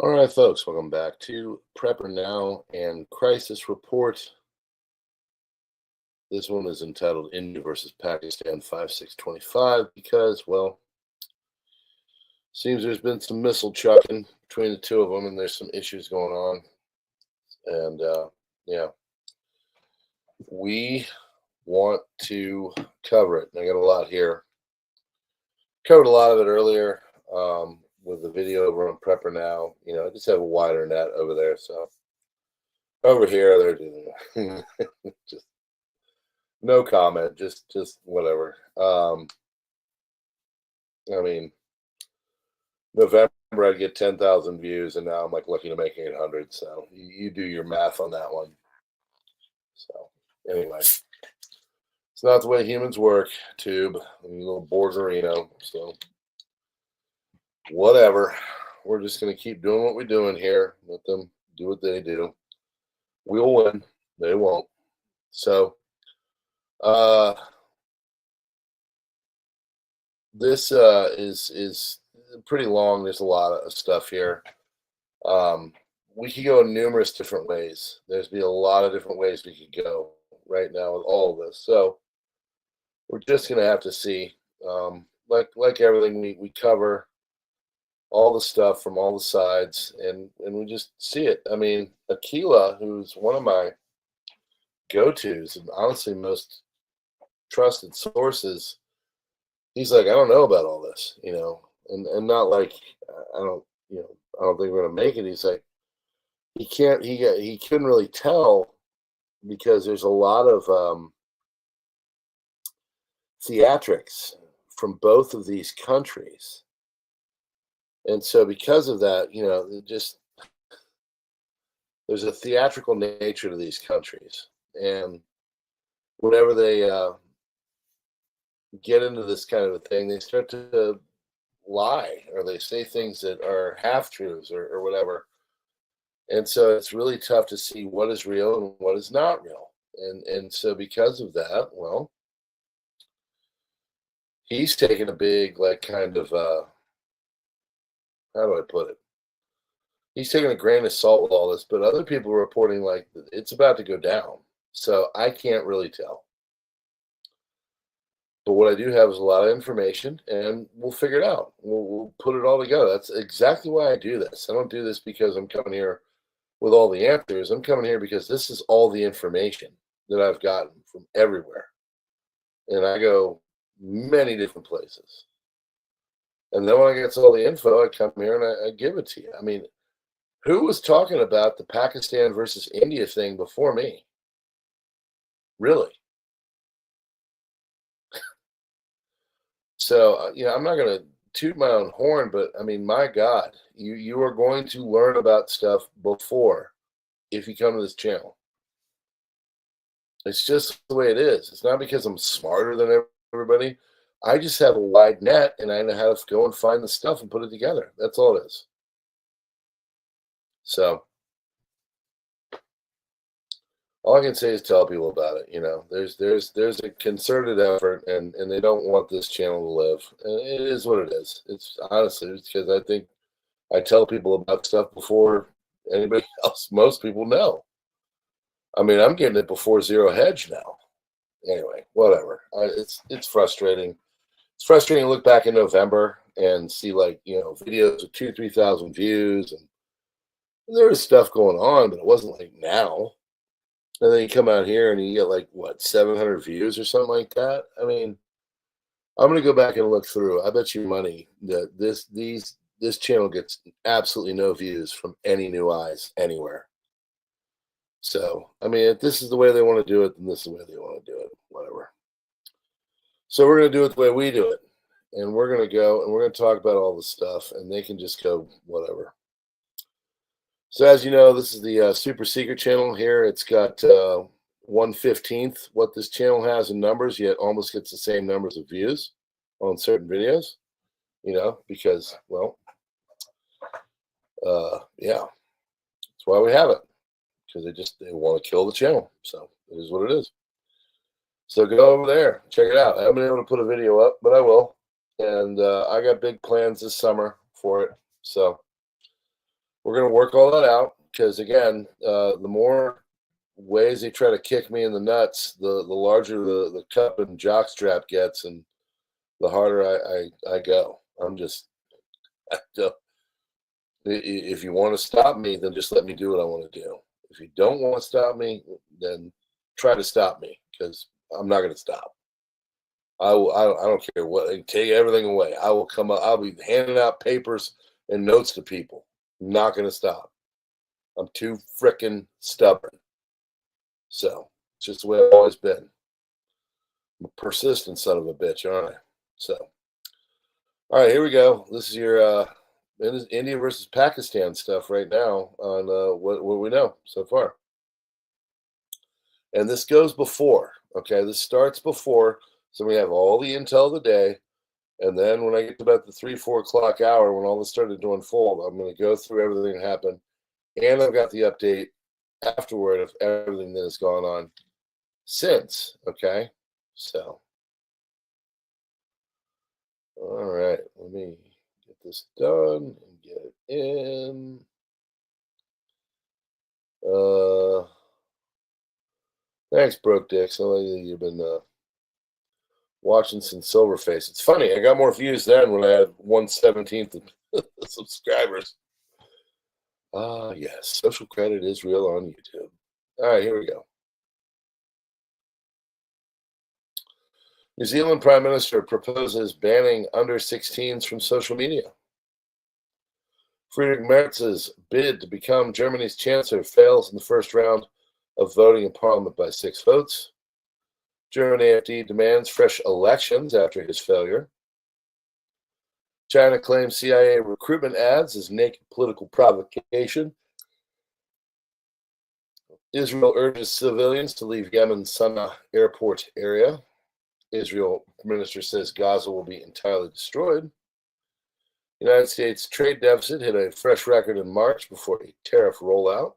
All right, folks, welcome back to Prepper Now and Crisis Report. This one is entitled India versus Pakistan 5625 because, well, seems there's been some missile chucking between the two of them and there's some issues going on. And, yeah, we want to cover it. And I got a lot here. Covered a lot of it earlier with the video over on Prepper Now. I just have a wider net over there. So over here, they're doing just no comment, just whatever. I mean, November I'd get 10,000 views, and now I'm like looking to make 800. So you do your math on that one. So anyway, it's not the way humans work, Tube. A little Borgerino. So whatever. We're just gonna keep doing what we're doing here. Let them do what they do. We'll win. They won't. So this is pretty long. There's a lot of stuff here. We could go in numerous different ways. There's be a lot of different ways we could go right now with all of this. So we're just gonna have to see. Like everything we cover all the stuff from all the sides, and we just see it. I mean, Aquila, who's one of my go-tos and honestly most trusted sources, he's like, I don't know about all this, and not like I don't, I don't think we're gonna make it. He's like, he couldn't really tell because there's a lot of theatrics from both of these countries, and so because of that, there's a theatrical nature to these countries, and whenever they get into this kind of a thing, they start to lie or they say things that are half truths or whatever. And so it's really tough to see what is real and what is not real. And so because of that, well, he's taken a big, like, kind of, how do I put it? He's taking a grain of salt with all this, but other people are reporting like it's about to go down. So I can't really tell. But what I do have is a lot of information, and we'll figure it out. We'll put it all together. That's exactly why I do this. I don't do this because I'm coming here with all the answers. I'm coming here because this is all the information that I've gotten from everywhere. And I go many different places. And then when I get all the info, I come here and I give it to you. I mean, who was talking about the Pakistan versus India thing before me? Really? So, I'm not going to toot my own horn, but I mean, my God, you are going to learn about stuff before if you come to this channel. It's just the way it is. It's not because I'm smarter than everybody. I just have a wide net, and I know how to go and find the stuff and put it together. That's all it is. So all I can say is tell people about it. There's a concerted effort, and they don't want this channel to live. And it is what it is. It's honestly, it's because I think I tell people about stuff before anybody else. Most people know. I mean, I'm getting it before Zero Hedge now. Anyway, whatever. It's frustrating. It's frustrating to look back in November and see videos with 2,000-3,000 views, and there was stuff going on, but it wasn't like now. And then you come out here and you get like 700 views or something like that. I mean, I'm gonna go back and look through. I bet you money that this channel gets absolutely no views from any new eyes anywhere. So I mean, if this is the way they want to do it, then this is the way they want to do it. Whatever. So we're gonna do it the way we do it, and we're gonna go and we're gonna talk about all the stuff, and they can just go whatever. So as you know, this is the super secret channel here. It's got 1/15th what this channel has in numbers, yet almost gets the same numbers of views on certain videos, because, well, yeah, that's why we have it, because they want to kill the channel. So it is what it is. So go over there, check it out. I haven't been able to put a video up, but I will. And I got big plans this summer for it. So we're going to work all that out because, again, the more ways they try to kick me in the nuts, the larger the cup and jockstrap gets, and the harder I go. I'm just, I don't- if you want to stop me, then just let me do what I want to do. If you don't want to stop me, then try to stop me because I'm not going to stop. I don't care what, take everything away. I will come up, I'll be handing out papers and notes to people. I'm not going to stop. I'm too freaking stubborn. So it's just the way I've always been. I'm a persistent son of a bitch, aren't I? So, all right, here we go. This is your India versus Pakistan stuff right now on what we know so far. And this goes before, okay? This starts before. So we have all the intel of the day. And then when I get to about the 3, 4 o'clock hour, when all this started to unfold, I'm going to go through everything that happened. And I've got the update afterward of everything that has gone on since, okay? So, all right, let me get this done and get it in. Thanks, Broke Dicks. I like that you've been watching some Silverface. It's funny, I got more views then when I had 1/17 of subscribers. Ah, yes, social credit is real on YouTube. All right, here we go. New Zealand Prime Minister proposes banning under 16s from social media. Friedrich Merz's bid to become Germany's chancellor fails in the first round of voting in parliament by 6 votes. German AfD demands fresh elections after his failure. China claims CIA recruitment ads as naked political provocation. Israel urges civilians to leave Yemen's Sana'a airport area. Israel minister says Gaza will be entirely destroyed. United States trade deficit hit a fresh record in March before a tariff rollout.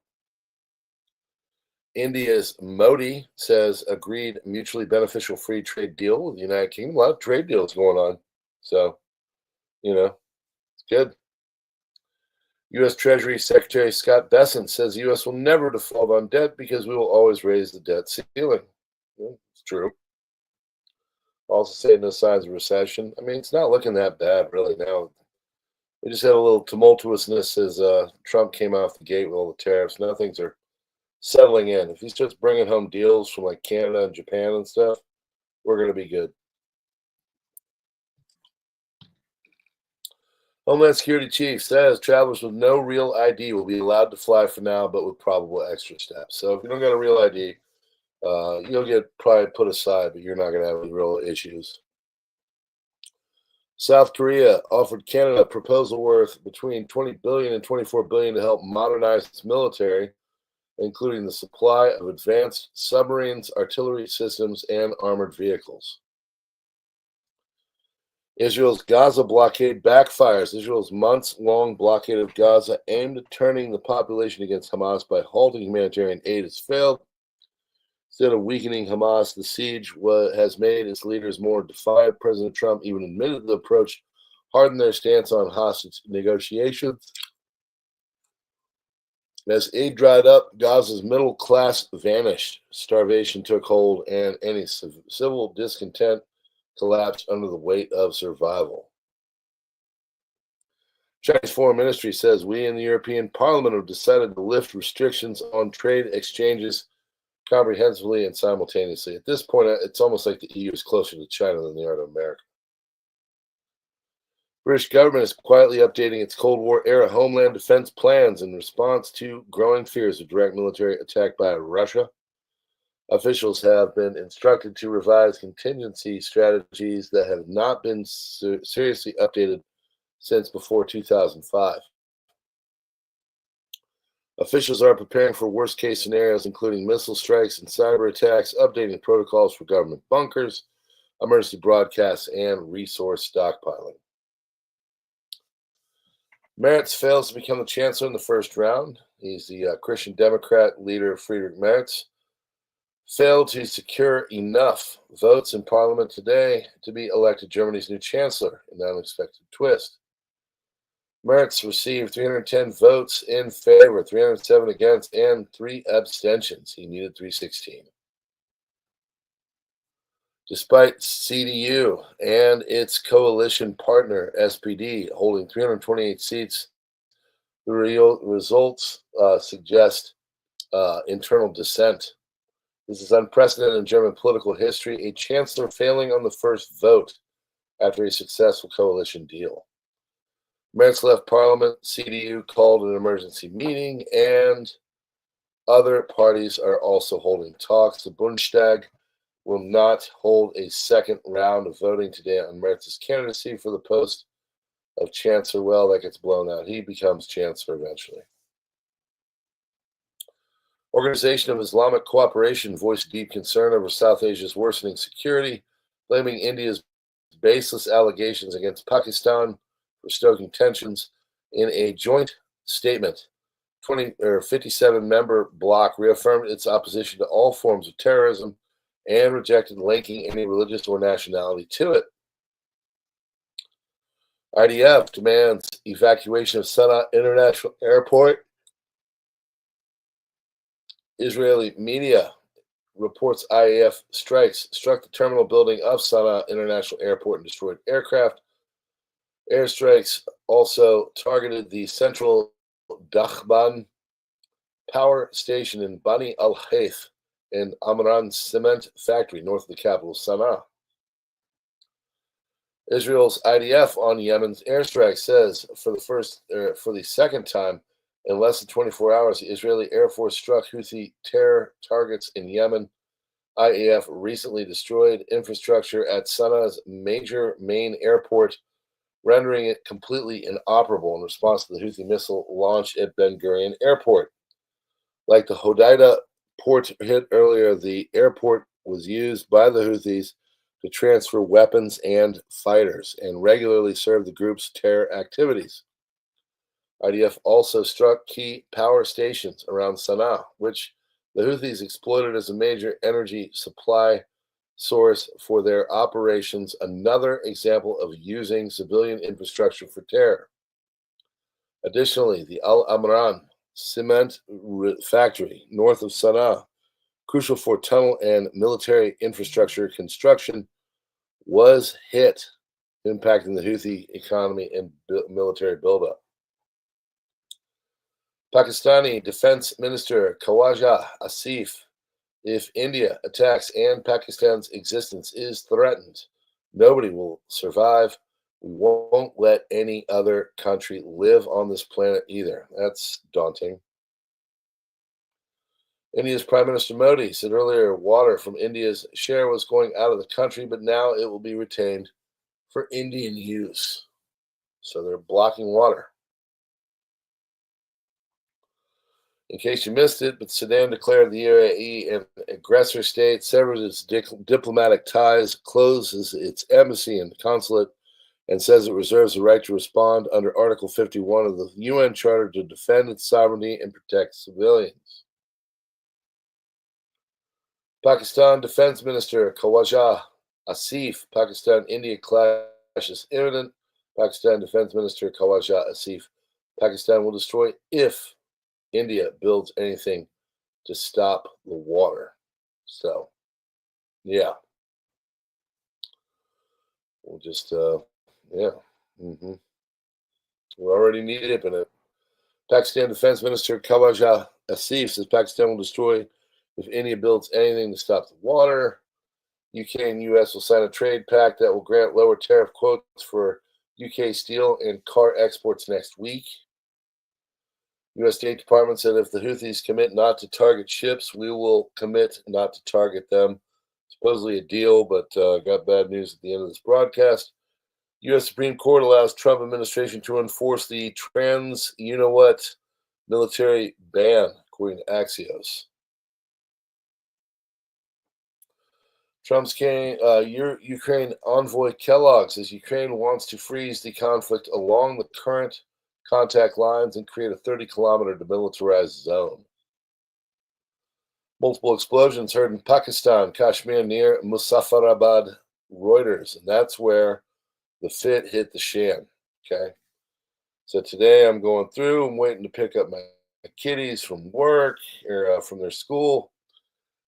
India's Modi says agreed mutually beneficial free trade deal with the United Kingdom. A lot of trade deals going on. So, it's good. U.S. Treasury Secretary Scott Bessent says the U.S. will never default on debt because we will always raise the debt ceiling. Yeah, it's true. Also saying no signs of recession. I mean, it's not looking that bad really now. We just had a little tumultuousness as Trump came off the gate with all the tariffs. Now things are settling in. If he starts bringing home deals from like Canada and Japan and stuff, we're going to be good. Homeland Security Chief says travelers with no real ID will be allowed to fly for now, but with probable extra steps. So if you don't got a real ID, you'll get probably put aside, but you're not going to have any real issues. South Korea offered Canada a proposal worth between $20 billion and $24 billion to help modernize its military, including the supply of advanced submarines, artillery systems, and armored vehicles. Israel's Gaza blockade backfires. Israel's months-long blockade of Gaza aimed at turning the population against Hamas by halting humanitarian aid has failed. Instead of weakening Hamas, the siege has made its leaders more defiant. President Trump even admitted the approach hardened their stance on hostage negotiations. As aid dried up, Gaza's middle class vanished. Starvation took hold, and any civil discontent collapsed under the weight of survival. Chinese Foreign Ministry says we in the European Parliament have decided to lift restrictions on trade exchanges comprehensively and simultaneously. At this point, it's almost like the EU is closer to China than they are to America. British government is quietly updating its Cold War era homeland defense plans in response to growing fears of direct military attack by Russia. Officials have been instructed to revise contingency strategies that have not been seriously updated since before 2005. Officials are preparing for worst-case scenarios, including missile strikes and cyber attacks, updating protocols for government bunkers, emergency broadcasts, and resource stockpiling. Merz fails to become the chancellor in the first round. He's the Christian Democrat leader, Friedrich Merz. Failed to secure enough votes in parliament today to be elected Germany's new chancellor in an unexpected twist. Mertz received 310 votes in favor, 307 against, and 3 abstentions. He needed 316. Despite CDU and its coalition partner, SPD, holding 328 seats, the real results suggest internal dissent. This is unprecedented in German political history, a chancellor failing on the first vote after a successful coalition deal. Merz left parliament, CDU called an emergency meeting, and other parties are also holding talks. The Bundestag will not hold a second round of voting today on Merz's candidacy for the post of chancellor. Well, that gets blown out. He becomes chancellor eventually. Organization of Islamic Cooperation voiced deep concern over South Asia's worsening security, blaming India's baseless allegations against Pakistan for stoking tensions. In a joint statement, 57-member bloc reaffirmed its opposition to all forms of terrorism and rejected linking any religious or nationality to it. IDF demands evacuation of Sana'a International Airport. Israeli media reports IAF strikes struck the terminal building of Sana'a International Airport and destroyed aircraft. Airstrikes also targeted the central Dakhban power station in Bani al-Hayth and Amran cement factory north of the capital, Sana'a. Israel's IDF on Yemen's airstrike says for the second time in less than 24 hours, the Israeli Air Force struck Houthi terror targets in Yemen. IAF recently destroyed infrastructure at Sana'a's major main airport, rendering it completely inoperable in response to the Houthi missile launch at Ben Gurion Airport. Like the Hodeidah port hit earlier, the airport was used by the Houthis to transfer weapons and fighters and regularly serve the group's terror activities. IDF also struck key power stations around Sana'a, which the Houthis exploited as a major energy supply source for their operations, another example of using civilian infrastructure for terror. Additionally, the Al Amran cement factory north of Sana'a, crucial for tunnel and military infrastructure construction, was hit, impacting the Houthi economy and military buildup. Pakistani Defense Minister Khawaja Asif: if India attacks and Pakistan's existence is threatened, nobody will survive. We won't let any other country live on this planet either. That's daunting. India's Prime Minister Modi said earlier water from India's share was going out of the country, but now it will be retained for Indian use. So they're blocking water. In case you missed it, but Sudan declared the UAE an aggressor state, severed its diplomatic ties, closes its embassy and consulate, and says it reserves the right to respond under Article 51 of the UN Charter to defend its sovereignty and protect civilians. Pakistan Defense Minister Khawaja Asif: Pakistan-India clash is imminent. Pakistan Defense Minister Khawaja Asif: Pakistan will destroy if India builds anything to stop the water. So, yeah. We'll just, yeah. Mm-hmm. We already need it, but Pakistan Defense Minister Khawaja Asif says Pakistan will destroy if India builds anything to stop the water. UK and US will sign a trade pact that will grant lower tariff quotas for UK steel and car exports next week. U.S. State Department said if the Houthis commit not to target ships, we will commit not to target them. Supposedly a deal, but got bad news at the end of this broadcast. U.S. Supreme Court allows Trump administration to enforce the trans-you-know-what military ban, according to Axios. Trump's Ukraine envoy Kellogg says Ukraine wants to freeze the conflict along the current contact lines and create a 30-kilometer demilitarized zone. Multiple explosions heard in Pakistan, Kashmir, near Muzaffarabad, Reuters, and that's where the fit hit the shan. Okay, So today I'm going through. I'm waiting to pick up my kiddies from work or from their school.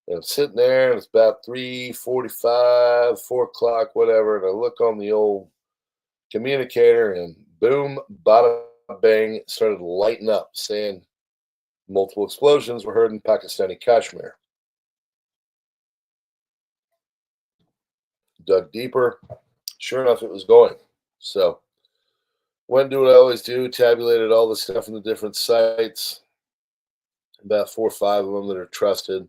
And I'm sitting there, and it's about 3:45, 4 o'clock, whatever. And I look on the old communicator, and boom, bada bang, it started lighting up, saying multiple explosions were heard in Pakistani Kashmir. Dug deeper. Sure enough, it was going. So went and do what I always do, tabulated all the stuff in the different sites, about 4 or 5 of them that are trusted,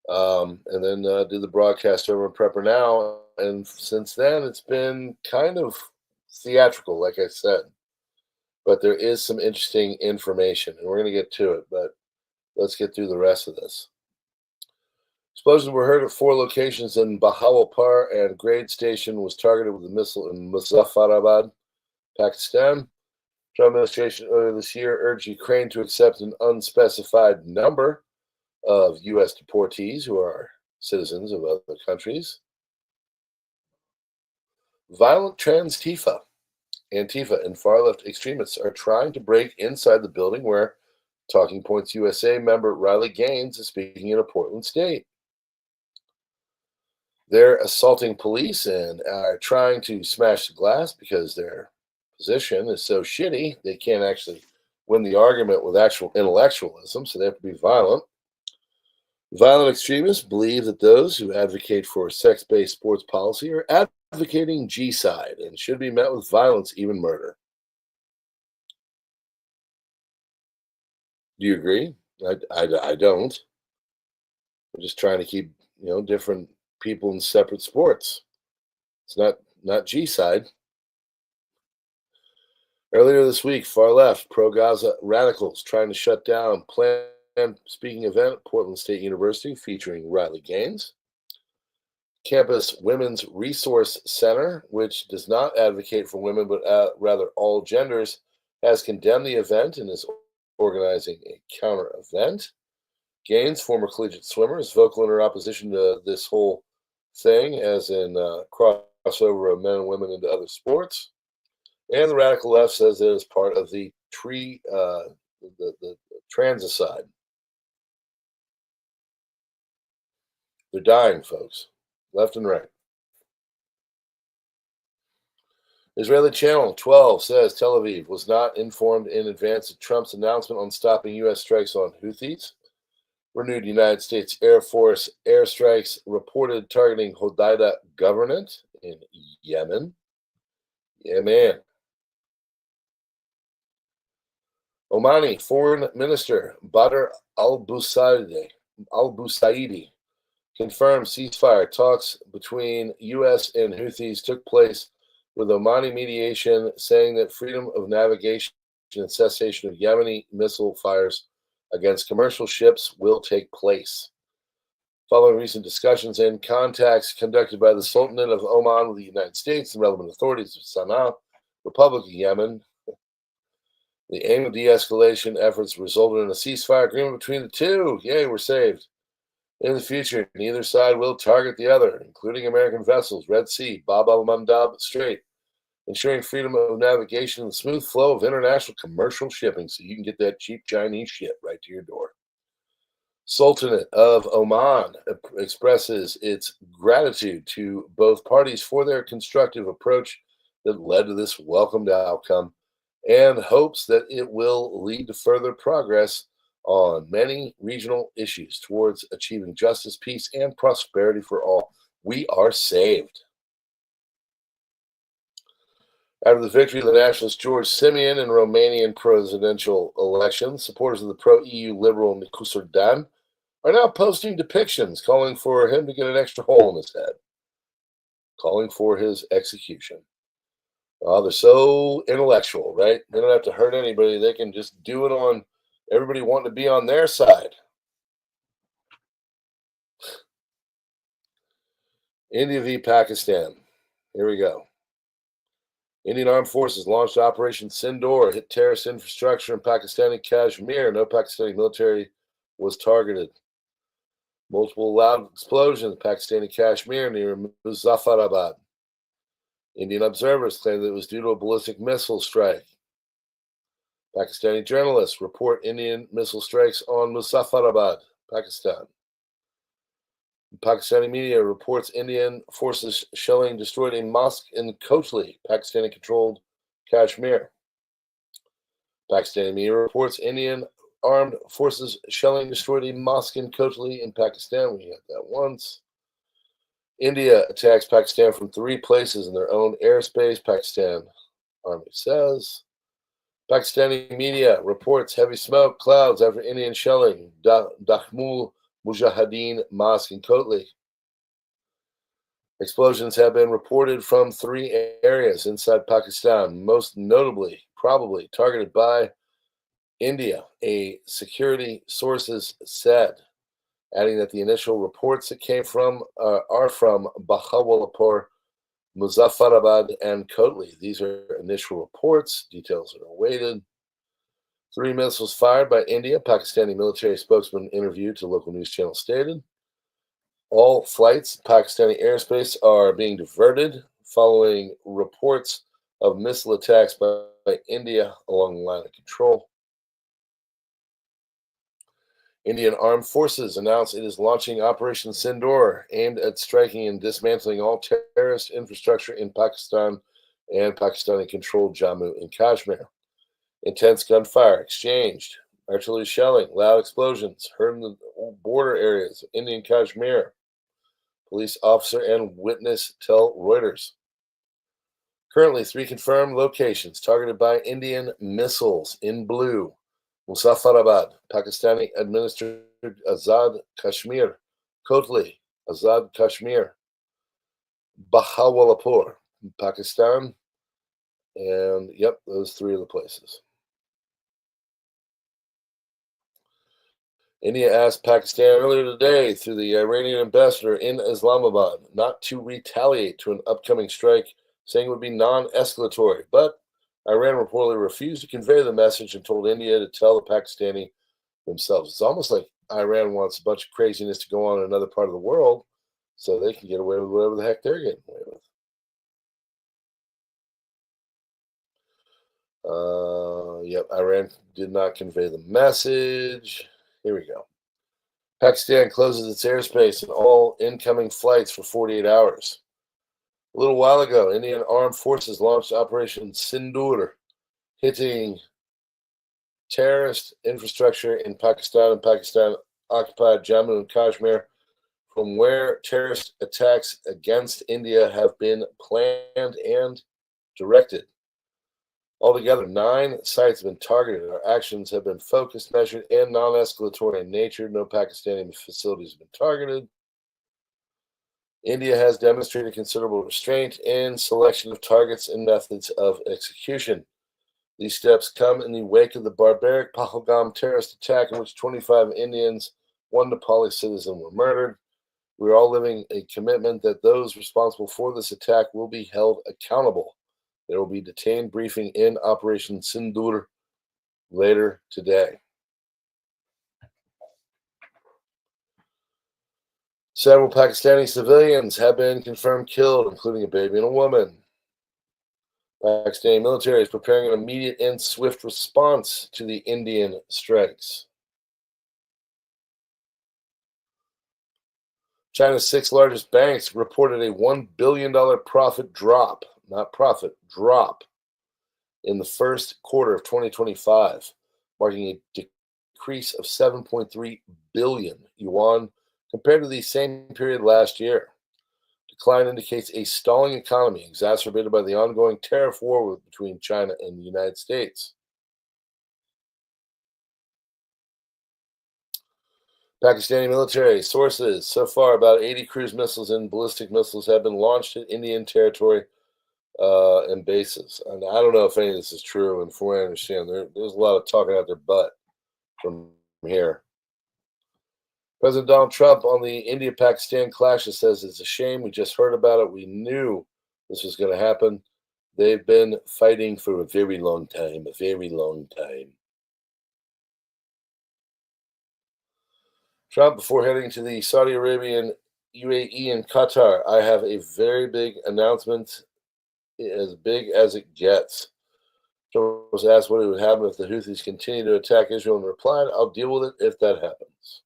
and then did the broadcast over in Prepper Now. And since then, it's been kind of theatrical, like I said. But there is some interesting information, and we're going to get to it. But let's get through the rest of this. Explosions were heard at 4 locations in Bahawalpur, and Grade Station was targeted with a missile in Muzaffarabad, Pakistan. Trump administration earlier this year urged Ukraine to accept an unspecified number of U.S. deportees who are citizens of other countries. Violent Antifa and far-left extremists are trying to break inside the building where Talking Points USA member Riley Gaines is speaking in a Portland state. They're assaulting police and are trying to smash the glass because their position is so shitty they can't actually win the argument with actual intellectualism, so they have to be violent. Violent extremists believe that those who advocate for sex-based sports policy are advocating G-side and should be met with violence, even murder. Do you agree? I don't. I'm just trying to keep different people in separate sports. It's not G-side. Earlier this week, far left pro-Gaza radicals trying to shut down planned speaking event at Portland State University featuring Riley Gaines. Campus Women's Resource Center, which does not advocate for women but rather all genders, has condemned the event and is organizing a counter event. Gaines, former collegiate swimmer, is vocal in her opposition to this whole thing, as in crossover of men and women into other sports. And the radical left says it is part of the transicide. They're dying, folks, left and right. Israeli Channel 12 says Tel Aviv was not informed in advance of Trump's announcement on stopping U.S. strikes on Houthis. Renewed United States Air Force airstrikes reported targeting Hodeidah Governorate in Yemen. Yemen. Omani Foreign Minister Badr al-Busaidi confirmed ceasefire talks between U.S. and Houthis took place with Omani mediation, saying that freedom of navigation and cessation of Yemeni missile fires against commercial ships will take place. Following recent discussions and contacts conducted by the Sultanate of Oman with the United States and relevant authorities of Sana'a, Republic of Yemen, the aim of de-escalation efforts resulted in a ceasefire agreement between the two. Yay, we're saved. In the future, neither side will target the other, including American vessels, Red Sea, Bab al-Mandab Strait, ensuring freedom of navigation and the smooth flow of international commercial shipping so you can get that cheap Chinese shit right to your door. Sultanate of Oman expresses its gratitude to both parties for their constructive approach that led to this welcomed outcome and hopes that it will lead to further progress on many regional issues towards achieving justice, peace, and prosperity for all. We are saved. After the victory of the nationalist George Simeon in Romanian presidential elections, supporters of the pro-EU liberal Nicu Surdan are now posting depictions calling for him to get an extra hole in his head, calling for his execution. Well, they're so intellectual, right? They don't have to hurt anybody. They can just do it on everybody wanting to be on their side. India v. Pakistan. Here we go. Indian Armed Forces launched Operation Sindoor, hit terrorist infrastructure in Pakistani Kashmir. No Pakistani military was targeted. Multiple loud explosions in Pakistani Kashmir near Muzaffarabad. Indian observers claimed that it was due to a ballistic missile strike. Pakistani journalists report Indian missile strikes on Muzaffarabad, Pakistan. Pakistani media reports Indian forces shelling destroyed a mosque in Kotli, Pakistani-controlled Kashmir. Pakistani media reports Indian armed forces shelling destroyed a mosque in Kotli in Pakistan. We had that once. India attacks Pakistan from 3 places in their own airspace, Pakistan Army says. Pakistani media reports heavy smoke clouds after Indian shelling Dakhmul Mujahideen Mosque in Kotli. Explosions have been reported from 3 areas inside Pakistan, most notably, probably targeted by India, a security sources said, adding that the initial reports that came from are from Bahawalpur, Muzaffarabad, and Kotli. These are initial reports. Details are awaited. 3 missiles fired by India, Pakistani military spokesman interviewed to local news channel stated. All flights in Pakistani airspace are being diverted following reports of missile attacks by India along the line of control. Indian Armed Forces announced it is launching Operation Sindoor, aimed at striking and dismantling all terrorist infrastructure in Pakistan and Pakistani-controlled Jammu and Kashmir. Intense gunfire exchanged, artillery shelling, loud explosions heard in the border areas of Indian Kashmir. Police officer and witness tell Reuters. Currently, 3 confirmed locations targeted by Indian missiles in blue. Muzaffarabad, Pakistani administered Azad Kashmir, Kotli, Azad Kashmir, Bahawalpur, Pakistan, and yep, those 3 are the places. India asked Pakistan earlier today through the Iranian ambassador in Islamabad not to retaliate to an upcoming strike, saying it would be non-escalatory. But Iran reportedly refused to convey the message and told India to tell the Pakistani themselves. It's almost like Iran wants a bunch of craziness to go on in another part of the world so they can get away with whatever the heck they're getting away with. Yep, Iran did not convey the message. Here we go. Pakistan closes its airspace and all incoming flights for 48 hours. A little while ago, Indian armed forces launched Operation Sindoor, hitting terrorist infrastructure in Pakistan and Pakistan-occupied Jammu and Kashmir, from where terrorist attacks against India have been planned and directed. Altogether, 9 sites have been targeted. Our actions have been focused, measured, and non-escalatory in nature. No Pakistani facilities have been targeted. India has demonstrated considerable restraint in selection of targets and methods of execution. These steps come in the wake of the barbaric Pahalgam terrorist attack in which 25 Indians, 1 Nepali citizen, were murdered. We are all living a commitment that those responsible for this attack will be held accountable. There will be detained briefing in Operation Sindoor later today. Several Pakistani civilians have been confirmed killed, including a baby and a woman. Pakistani military is preparing an immediate and swift response to the Indian strikes. China's 6 largest banks reported a $1 billion profit drop, not profit, drop, in the first quarter of 2025, marking a decrease of 7.3 billion yuan compared to the same period last year. Decline indicates a stalling economy exacerbated by the ongoing tariff war between China and the United States. Pakistani military sources: so far, about 80 cruise missiles and ballistic missiles have been launched at Indian territory and bases. And I don't know if any of this is true, and from what I understand, there's a lot of talking out their butt from here. President Donald Trump on the India-Pakistan clashes says it's a shame. We just heard about it. We knew this was going to happen. They've been fighting for a very long time, a very long time. Trump, before heading to the Saudi Arabian, UAE, and Qatar, I have a very big announcement, as big as it gets. Trump was asked what would happen if the Houthis continue to attack Israel and replied, I'll deal with it if that happens.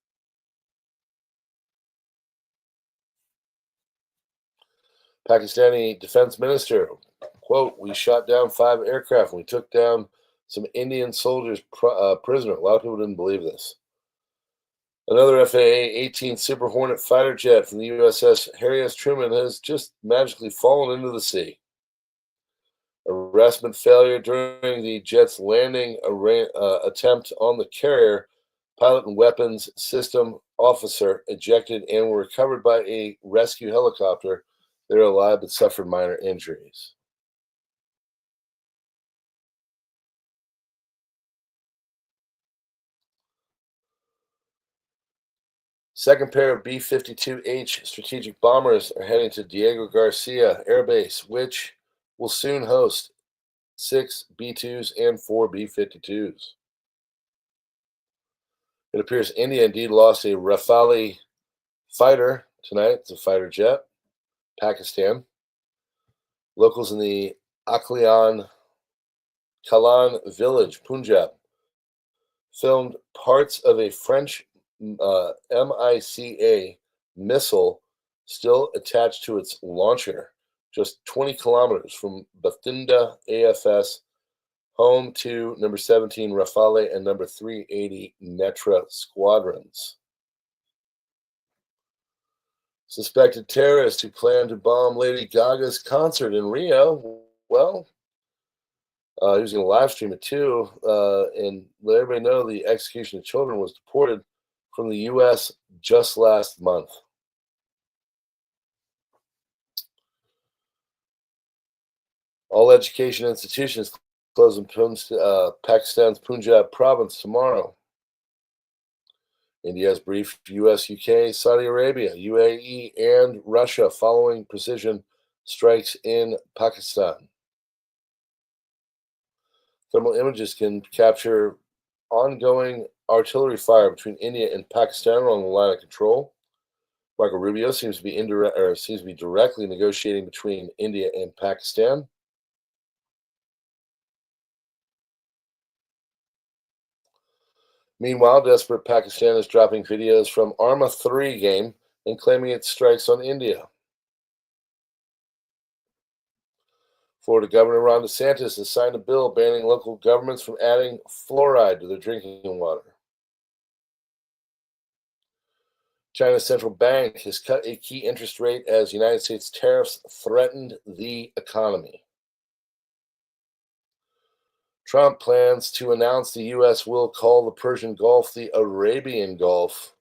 Pakistani defense minister, quote, we shot down 5 aircraft and we took down some Indian soldiers prisoner. A lot of people didn't believe this. Another FAA-18 Super Hornet fighter jet from the USS Harry S. Truman has just magically fallen into the sea. Arrestment failure during the jet's landing attempt on the carrier. Pilot and weapons system officer ejected and were recovered by a rescue helicopter. They were alive but suffered minor injuries. Second pair of B-52H strategic bombers are heading to Diego Garcia Air Base, which will soon host 6 B-2s and 4 B-52s. It appears India indeed lost a Rafale fighter tonight. It's a fighter jet. Pakistan. Locals in the Kalan village, Punjab, filmed parts of a French MICA missile still attached to its launcher, just 20 kilometers from Bathinda AFS, home to number 17 Rafale and number 380 Netra squadrons. Suspected terrorist who planned to bomb Lady Gaga's concert in Rio, well, he was going to live stream it too, and let everybody know the execution of children was deported from the U.S. just last month. All education institutions close in Pakistan's Punjab province tomorrow. India has briefed U.S., UK, Saudi Arabia, UAE, and Russia following precision strikes in Pakistan. Thermal images can capture ongoing artillery fire between India and Pakistan along the line of control. Marco Rubio seems to be directly negotiating between India and Pakistan. Meanwhile, desperate Pakistan is dropping videos from Arma 3 game and claiming it strikes on India. Florida Governor Ron DeSantis has signed a bill banning local governments from adding fluoride to their drinking water. China's central bank has cut a key interest rate as United States tariffs threatened the economy. Trump plans to announce the U.S. will call the Persian Gulf the Arabian Gulf.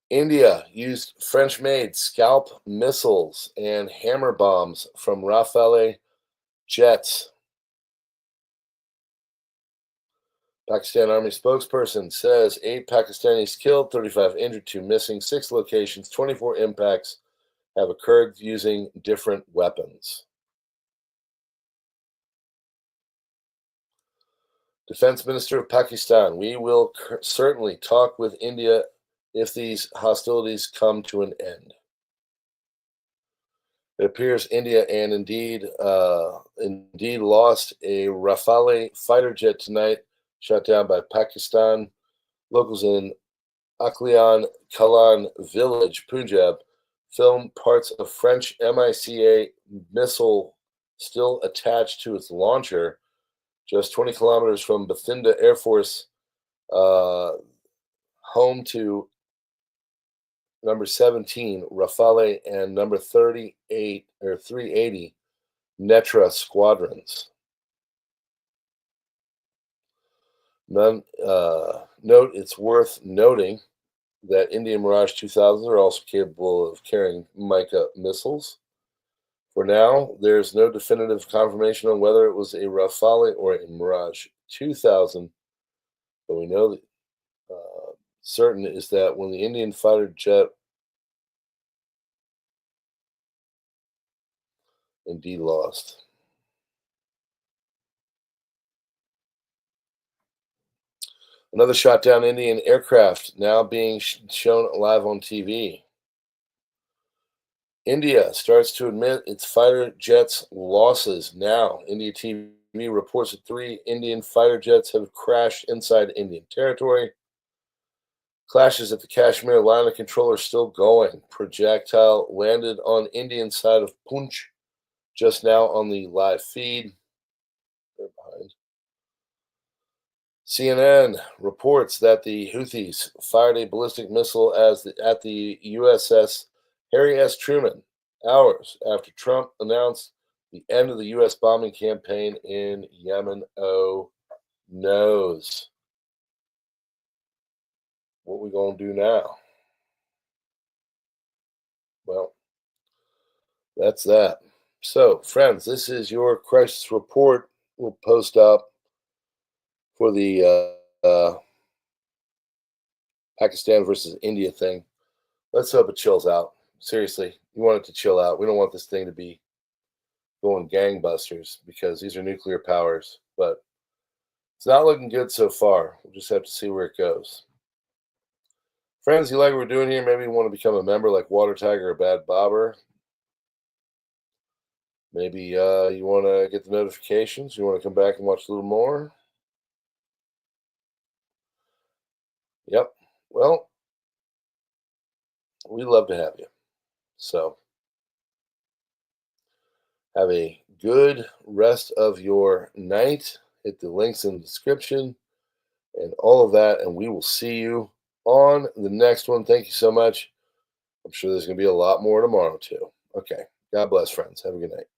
India used French-made Scalp missiles and hammer bombs from Rafale jets. Pakistan Army spokesperson says 8 Pakistanis killed, 35 injured, 2 missing, 6 locations, 24 impacts have occurred using different weapons. Defense Minister of Pakistan, we will certainly talk with India if these hostilities come to an end. It appears India and indeed lost a Rafale fighter jet tonight, shot down by Pakistan. Locals in Kalan village, Punjab, filmed parts of French MICA missile still attached to its launcher, just 20 kilometers from Bathinda Air Force, home to number 17 Rafale and number 38 or 380 Netra squadrons. Note it's worth noting that Indian Mirage 2000s are also capable of carrying Mica missiles. For now, there's no definitive confirmation on whether it was a Rafale or a Mirage 2000, but we know that certain is that when the Indian fighter jet indeed lost. Another shot down Indian aircraft now being shown live on TV. India starts to admit its fighter jets' losses now. India TV reports that 3 Indian fighter jets have crashed inside Indian territory. Clashes at the Kashmir line of control are still going. Projectile landed on Indian side of Poonch just now on the live feed. They're behind. CNN reports that the Houthis fired a ballistic missile at the USS Harry S. Truman hours after Trump announced the end of the U.S. bombing campaign in Yemen. Oh, knows. What we gonna do now? Well, that's that. So, friends, this is your crisis report. We'll post up for the Pakistan versus India thing. Let's hope it chills out. Seriously, you want it to chill out. We don't want this thing to be going gangbusters because these are nuclear powers. But it's not looking good so far. We'll just have to see where it goes. Friends, you like what we're doing here? Maybe you want to become a member like Water Tiger or Bad Bobber. Maybe you want to get the notifications. You want to come back and watch a little more. Yep. Well, we'd love to have you. So have a good rest of your night. Hit the links in the description and all of that. And we will see you on the next one. Thank you so much. I'm sure there's going to be a lot more tomorrow, too. Okay. God bless, friends. Have a good night.